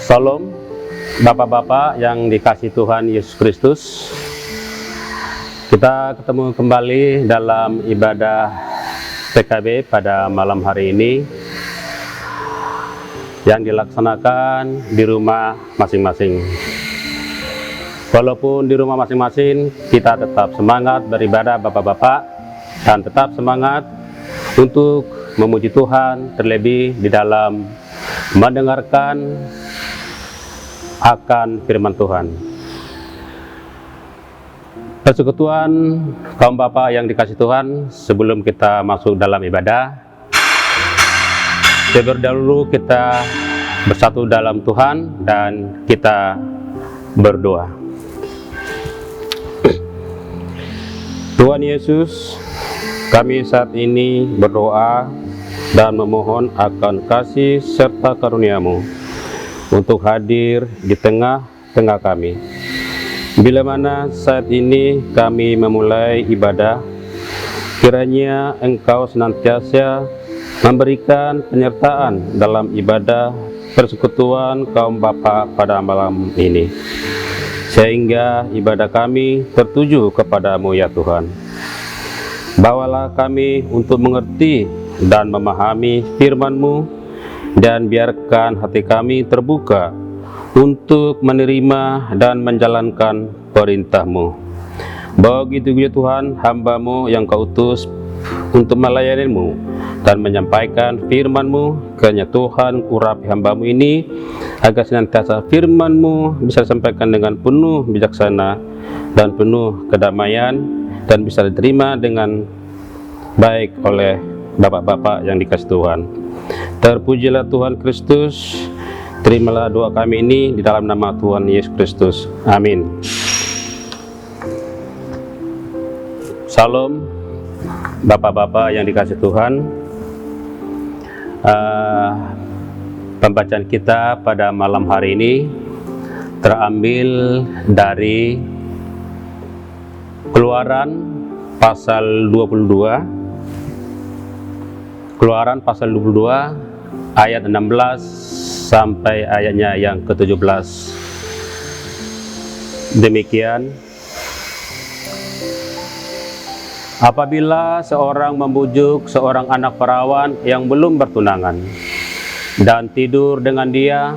Shalom, Bapak-bapak yang dikasihi Tuhan Yesus Kristus. Kita ketemu kembali dalam ibadah PKB pada malam hari ini yang dilaksanakan di rumah masing-masing. Walaupun di rumah masing-masing, kita tetap semangat beribadah Bapak-bapak dan tetap semangat untuk memuji Tuhan, terlebih di dalam mendengarkan akan firman Tuhan. Persekutuan kaum bapak yang dikasihi Tuhan, sebelum kita masuk dalam ibadah, terlebih dahulu kita bersatu dalam Tuhan dan kita berdoa. Tuhan Yesus, kami saat ini berdoa dan memohon akan kasih serta karunia-Mu untuk hadir di tengah-tengah kami. Bila mana saat ini kami memulai ibadah, kiranya Engkau senantiasa memberikan penyertaan dalam ibadah persekutuan kaum Bapa pada malam ini, sehingga ibadah kami tertuju kepadamu ya Tuhan. Bawalah kami untuk mengerti dan memahami firman-Mu, dan biarkan hati kami terbuka untuk menerima dan menjalankan perintah-Mu. Begitu juga Tuhan, hamba-Mu yang Kau utus untuk melayani-Mu dan menyampaikan firman-Mu, kiranya Tuhan urapi hamba-Mu ini, agar senantiasa firman-Mu bisa disampaikan dengan penuh bijaksana dan penuh kedamaian, dan bisa diterima dengan baik oleh bapak-bapak yang dikasihi Tuhan. Terpujilah Tuhan Kristus. Terimalah doa kami ini di dalam nama Tuhan Yesus Kristus. Amin. Salam bapak-bapak yang dikasihi Tuhan. Pembacaan kita pada malam hari ini terambil dari Keluaran pasal 22. Keluaran pasal 22 ayat 16 sampai ayatnya yang ke-17. Demikian, apabila seorang membujuk seorang anak perawan yang belum bertunangan dan tidur dengan dia,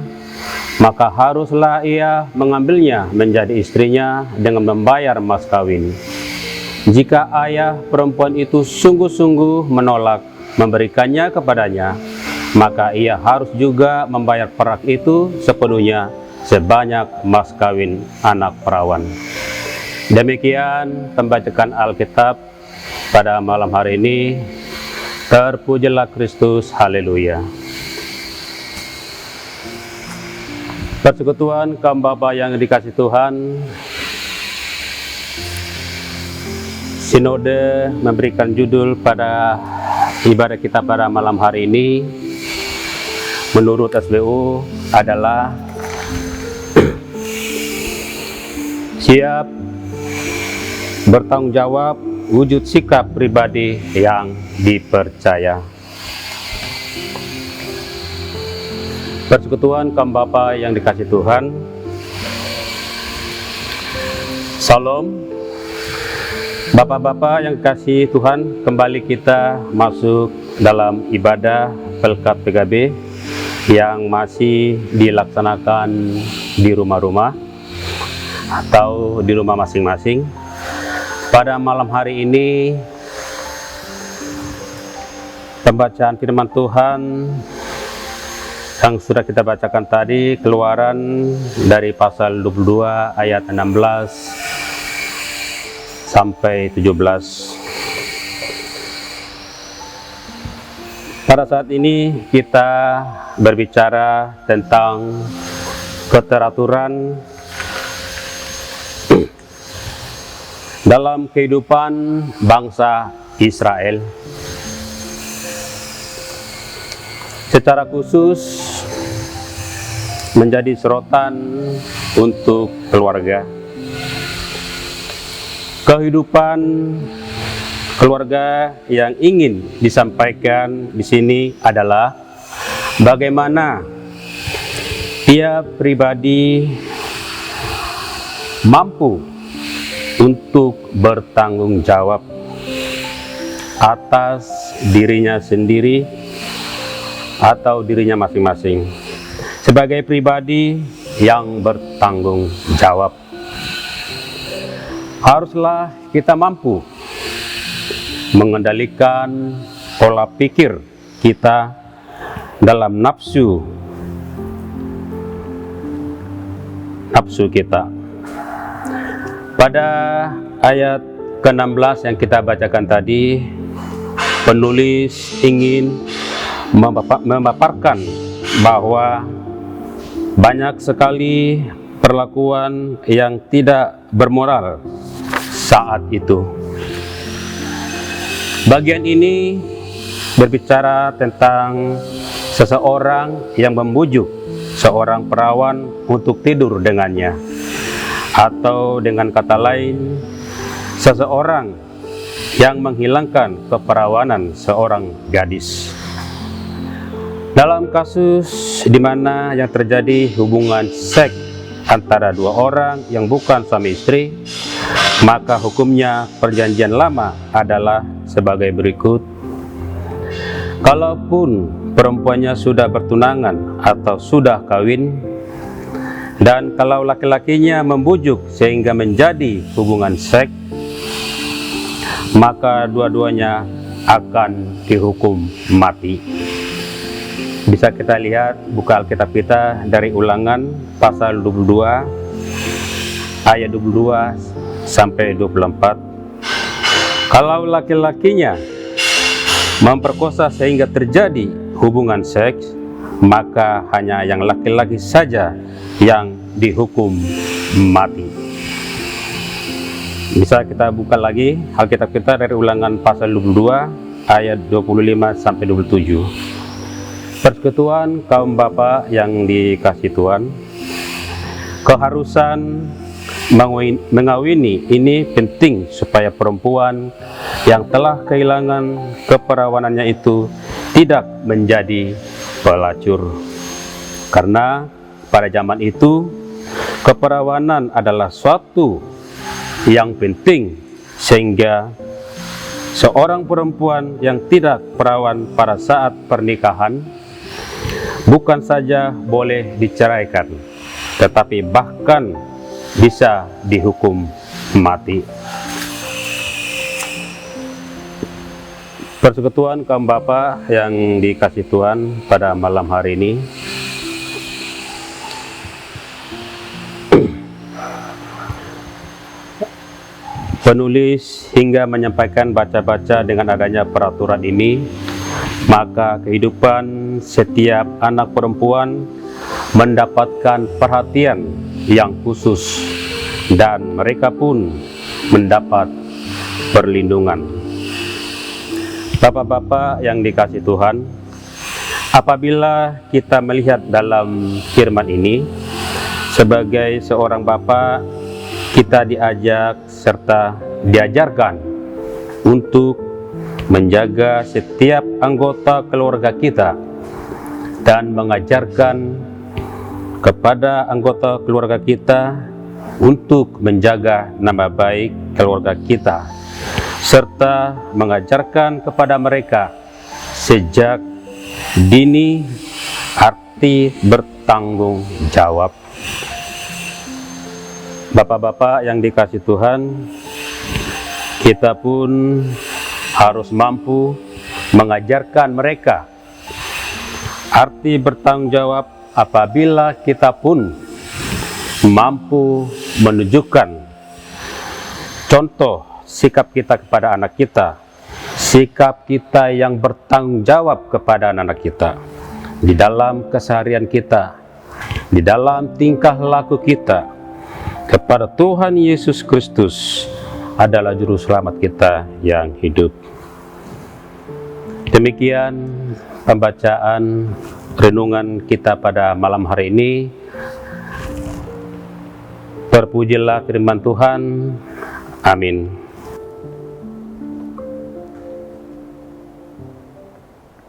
maka haruslah ia mengambilnya menjadi istrinya dengan membayar mas kawin. Jika ayah perempuan itu sungguh-sungguh menolak memberikannya kepadanya, maka ia harus juga membayar perak itu sepenuhnya sebanyak mas kawin anak perawan. Demikian pembacaan Alkitab pada malam hari ini. Terpujilah Kristus, haleluya. Persekutuan kaum bapa yang dikasihi Tuhan, Sinode memberikan judul pada ibadah kita pada malam hari ini menurut SBU adalah siap bertanggung jawab, wujud sikap pribadi yang dipercaya. Persekutuan kaum bapa yang dikasihi Tuhan, Salam bapak-bapak yang dikasihi Tuhan, kembali kita masuk dalam ibadah Pelkat PKB yang masih dilaksanakan di rumah-rumah atau di rumah masing-masing. Pada malam hari ini, pembacaan firman Tuhan yang sudah kita bacakan tadi, Keluaran dari pasal 22 ayat 16 sampai 17. Pada saat ini kita berbicara tentang keteraturan dalam kehidupan bangsa Israel. Secara khusus menjadi sorotan untuk keluarga. Kehidupan keluarga yang ingin disampaikan di sini adalah bagaimana ia pribadi mampu untuk bertanggung jawab atas dirinya sendiri atau dirinya masing-masing, sebagai pribadi yang bertanggung jawab. Haruslah kita mampu mengendalikan pola pikir kita dalam nafsu kita. Pada ayat ke-16 yang kita bacakan tadi, penulis ingin memaparkan bahwa banyak sekali perlakuan yang tidak bermoral saat itu. Bagian ini berbicara tentang seseorang yang membujuk seorang perawan untuk tidur dengannya, atau dengan kata lain, seseorang yang menghilangkan keperawanan seorang gadis. Dalam kasus di mana yang terjadi hubungan seks antara dua orang yang bukan suami istri, maka hukumnya perjanjian lama adalah sebagai berikut. Kalaupun perempuannya sudah bertunangan atau sudah kawin, dan kalau laki-lakinya membujuk sehingga menjadi hubungan seks, maka dua-duanya akan dihukum mati. Bisa kita lihat, buka Alkitab kita dari Ulangan pasal 22 ayat 22 sampai 24. Kalau laki-lakinya memperkosa sehingga terjadi hubungan seks, maka hanya yang laki-laki saja yang dihukum mati. Bisa kita buka lagi Alkitab kita dari Ulangan pasal 22 ayat 25 sampai 27. Persekutuan kaum bapa yang dikasihi Tuhan, keharusan mengawini ini penting supaya perempuan yang telah kehilangan keperawanannya itu tidak menjadi pelacur. Karena pada zaman itu keperawanan adalah suatu yang penting, sehingga seorang perempuan yang tidak perawan pada saat pernikahan bukan saja boleh diceraikan, tetapi bahkan bisa dihukum mati. Persekutuan kaum bapa yang dikasihi Tuhan, pada malam hari ini penulis hingga menyampaikan baca-baca dengan adanya peraturan ini, maka kehidupan setiap anak perempuan mendapatkan perhatian yang khusus, dan mereka pun mendapat perlindungan. Bapak-bapak yang dikasihi Tuhan, apabila kita melihat dalam firman ini, sebagai seorang bapak, kita diajak serta diajarkan untuk menjaga setiap anggota keluarga kita dan mengajarkan kepada anggota keluarga kita untuk menjaga nama baik keluarga kita, serta mengajarkan kepada mereka sejak dini arti bertanggung jawab. Bapak-bapak yang dikasihi Tuhan, kita pun harus mampu mengajarkan mereka arti bertanggung jawab apabila kita pun mampu menunjukkan contoh sikap kita kepada anak kita, sikap kita yang bertanggung jawab kepada anak kita, di dalam keseharian kita, di dalam tingkah laku kita kepada Tuhan Yesus Kristus adalah Juru Selamat kita yang hidup. Demikian pembacaan renungan kita pada malam hari ini. Terpujilah firman Tuhan. Amin.